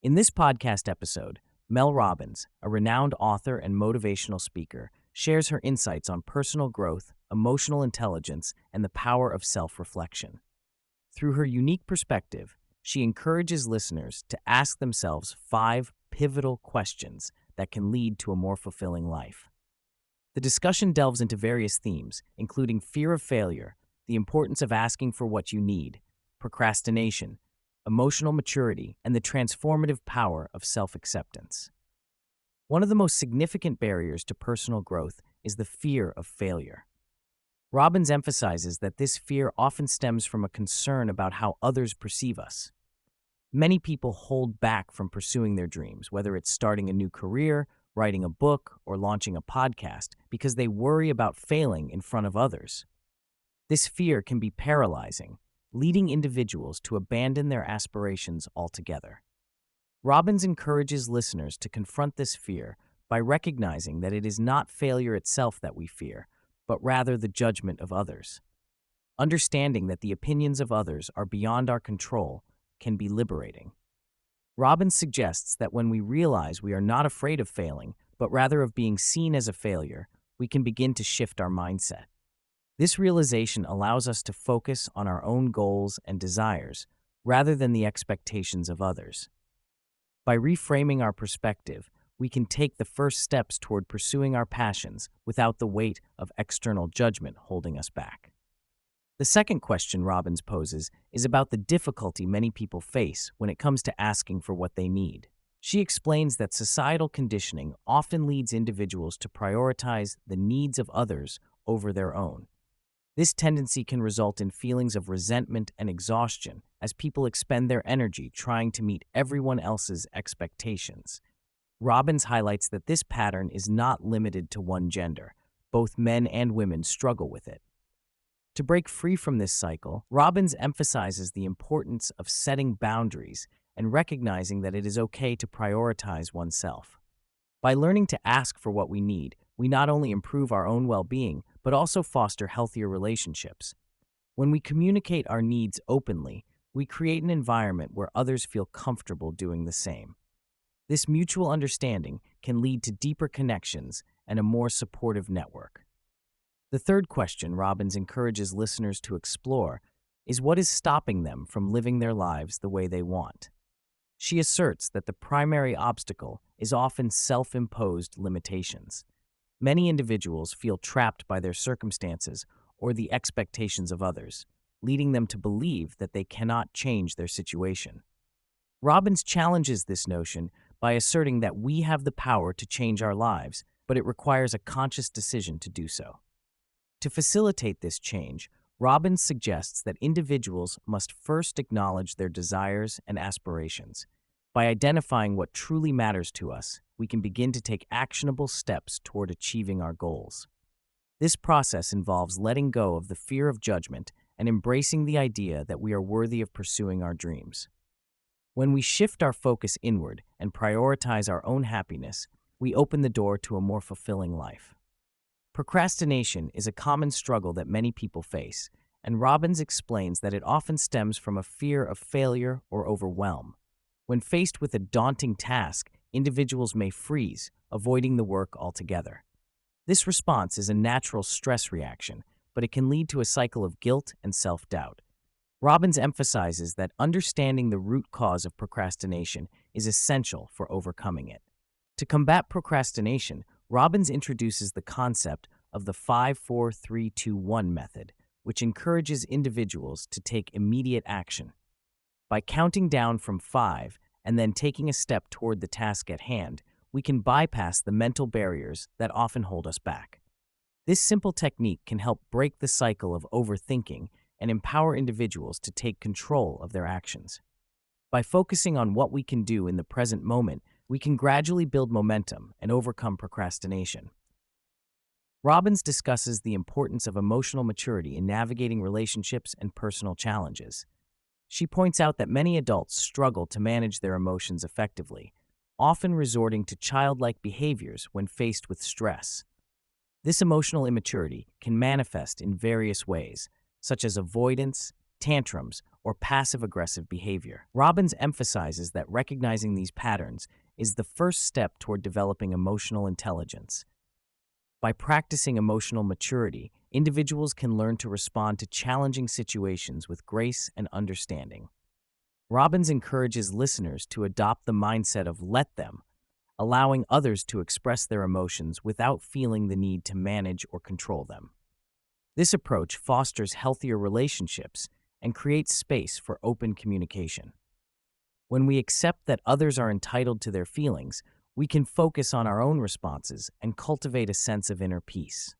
In this podcast episode, Mel Robbins, a renowned author and motivational speaker, shares her insights on personal growth, emotional intelligence, and the power of self-reflection. Through her unique perspective, she encourages listeners to ask themselves 5 pivotal questions that can lead to a more fulfilling life. The discussion delves into various themes, including fear of failure, the importance of asking for what you need, procrastination, emotional maturity, and the transformative power of self-acceptance. One of the most significant barriers to personal growth is the fear of failure. Robbins emphasizes that this fear often stems from a concern about how others perceive us. Many people hold back from pursuing their dreams, whether it's starting a new career, writing a book, or launching a podcast, because they worry about failing in front of others. This fear can be paralyzing, leading individuals to abandon their aspirations altogether. Robbins encourages listeners to confront this fear by recognizing that it is not failure itself that we fear, but rather the judgment of others. Understanding that the opinions of others are beyond our control can be liberating. Robbins suggests that when we realize we are not afraid of failing, but rather of being seen as a failure, we can begin to shift our mindset. This realization allows us to focus on our own goals and desires rather than the expectations of others. By reframing our perspective, we can take the first steps toward pursuing our passions without the weight of external judgment holding us back. The second question Robbins poses is about the difficulty many people face when it comes to asking for what they need. She explains that societal conditioning often leads individuals to prioritize the needs of others over their own. This tendency can result in feelings of resentment and exhaustion as people expend their energy trying to meet everyone else's expectations. Robbins highlights that this pattern is not limited to one gender. Both men and women struggle with it. To break free from this cycle, Robbins emphasizes the importance of setting boundaries and recognizing that it is okay to prioritize oneself. By learning to ask for what we need, we not only improve our own well-being, but also foster healthier relationships. When we communicate our needs openly, we create an environment where others feel comfortable doing the same. This mutual understanding can lead to deeper connections and a more supportive network. The third question Robbins encourages listeners to explore is what is stopping them from living their lives the way they want. She asserts that the primary obstacle is often self-imposed limitations. Many individuals feel trapped by their circumstances or the expectations of others, leading them to believe that they cannot change their situation. Robbins challenges this notion by asserting that we have the power to change our lives, but it requires a conscious decision to do so. To facilitate this change, Robbins suggests that individuals must first acknowledge their desires and aspirations. By identifying what truly matters to us, we can begin to take actionable steps toward achieving our goals. This process involves letting go of the fear of judgment and embracing the idea that we are worthy of pursuing our dreams. When we shift our focus inward and prioritize our own happiness, we open the door to a more fulfilling life. Procrastination is a common struggle that many people face, and Robbins explains that it often stems from a fear of failure or overwhelm. When faced with a daunting task, individuals may freeze, avoiding the work altogether. This response is a natural stress reaction, but it can lead to a cycle of guilt and self-doubt. Robbins emphasizes that understanding the root cause of procrastination is essential for overcoming it. To combat procrastination, Robbins introduces the concept of the 5-4-3-2-1 method, which encourages individuals to take immediate action. By counting down from 5 and then taking a step toward the task at hand, we can bypass the mental barriers that often hold us back. This simple technique can help break the cycle of overthinking and empower individuals to take control of their actions. By focusing on what we can do in the present moment, we can gradually build momentum and overcome procrastination. Robbins discusses the importance of emotional maturity in navigating relationships and personal challenges. She points out that many adults struggle to manage their emotions effectively, often resorting to childlike behaviors when faced with stress. This emotional immaturity can manifest in various ways, such as avoidance, tantrums, or passive-aggressive behavior. Robbins emphasizes that recognizing these patterns is the first step toward developing emotional intelligence. By practicing emotional maturity, individuals can learn to respond to challenging situations with grace and understanding. Robbins encourages listeners to adopt the mindset of let them, allowing others to express their emotions without feeling the need to manage or control them. This approach fosters healthier relationships and creates space for open communication. When we accept that others are entitled to their feelings, we can focus on our own responses and cultivate a sense of inner peace.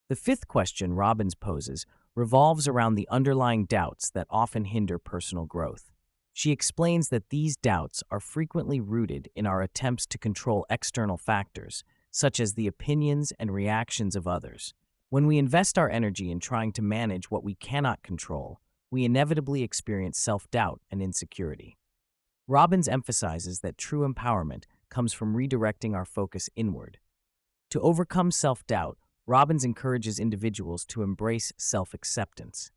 The fifth question Robbins poses revolves around the underlying doubts that often hinder personal growth. She explains that these doubts are frequently rooted in our attempts to control external factors, such as the opinions and reactions of others. When we invest our energy in trying to manage what we cannot control, we inevitably experience self-doubt and insecurity. Robbins emphasizes that true empowerment comes from redirecting our focus inward. To overcome self-doubt, Robbins encourages individuals to embrace self-acceptance.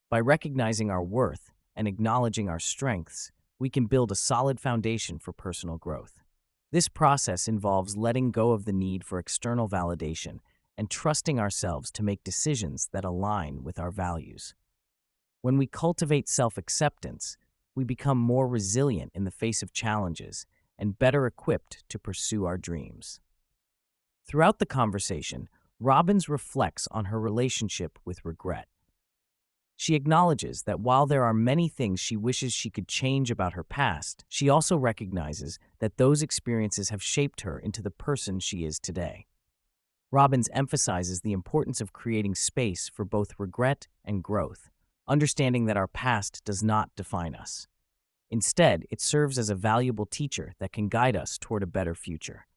By recognizing our worth and acknowledging our strengths, we can build a solid foundation for personal growth. This process involves letting go of the need for external validation and trusting ourselves to make decisions that align with our values. When we cultivate self-acceptance, we become more resilient in the face of challenges and better equipped to pursue our dreams. Throughout the conversation, Robbins reflects on her relationship with regret. She acknowledges that while there are many things she wishes she could change about her past, she also recognizes that those experiences have shaped her into the person she is today. Robbins emphasizes the importance of creating space for both regret and growth, understanding that our past does not define us. Instead, it serves as a valuable teacher that can guide us toward a better future.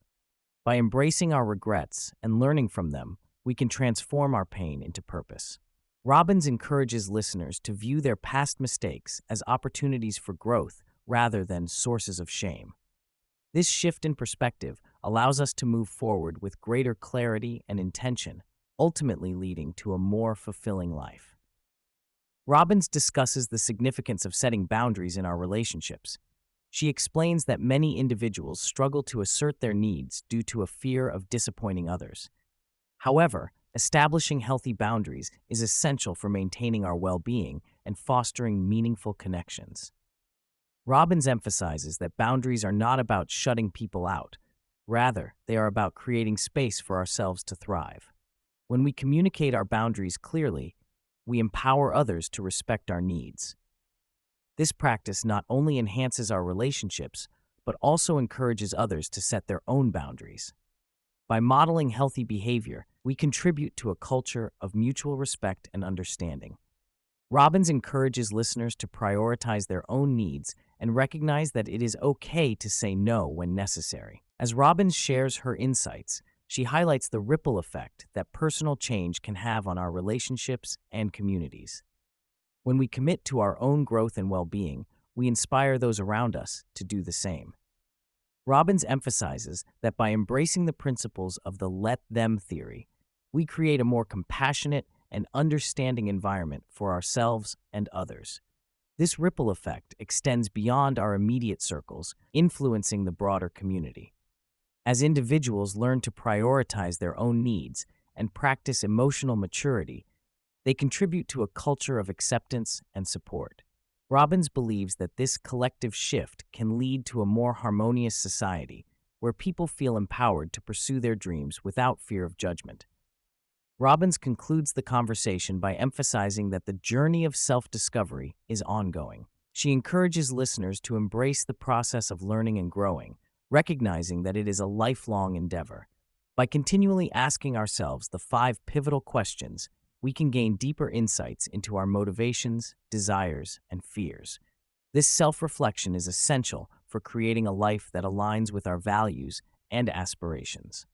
By embracing our regrets and learning from them, we can transform our pain into purpose. Robbins encourages listeners to view their past mistakes as opportunities for growth rather than sources of shame. This shift in perspective allows us to move forward with greater clarity and intention, ultimately leading to a more fulfilling life. Robbins discusses the significance of setting boundaries in our relationships. She explains that many individuals struggle to assert their needs due to a fear of disappointing others. However, establishing healthy boundaries is essential for maintaining our well-being and fostering meaningful connections. Robbins emphasizes that boundaries are not about shutting people out. Rather, they are about creating space for ourselves to thrive. When we communicate our boundaries clearly, we empower others to respect our needs. This practice not only enhances our relationships, but also encourages others to set their own boundaries. By modeling healthy behavior, we contribute to a culture of mutual respect and understanding. Robbins encourages listeners to prioritize their own needs and recognize that it is okay to say no when necessary. As Robbins shares her insights, she highlights the ripple effect that personal change can have on our relationships and communities. When we commit to our own growth and well-being, we inspire those around us to do the same. Robbins emphasizes that by embracing the principles of the let them theory, we create a more compassionate and understanding environment for ourselves and others. This ripple effect extends beyond our immediate circles, influencing the broader community. As individuals learn to prioritize their own needs and practice emotional maturity, they contribute to a culture of acceptance and support. Robbins believes that this collective shift can lead to a more harmonious society where people feel empowered to pursue their dreams without fear of judgment. Robbins concludes the conversation by emphasizing that the journey of self-discovery is ongoing. She encourages listeners to embrace the process of learning and growing, recognizing that it is a lifelong endeavor. By continually asking ourselves the 5 pivotal questions, we can gain deeper insights into our motivations, desires, and fears. This self-reflection is essential for creating a life that aligns with our values and aspirations.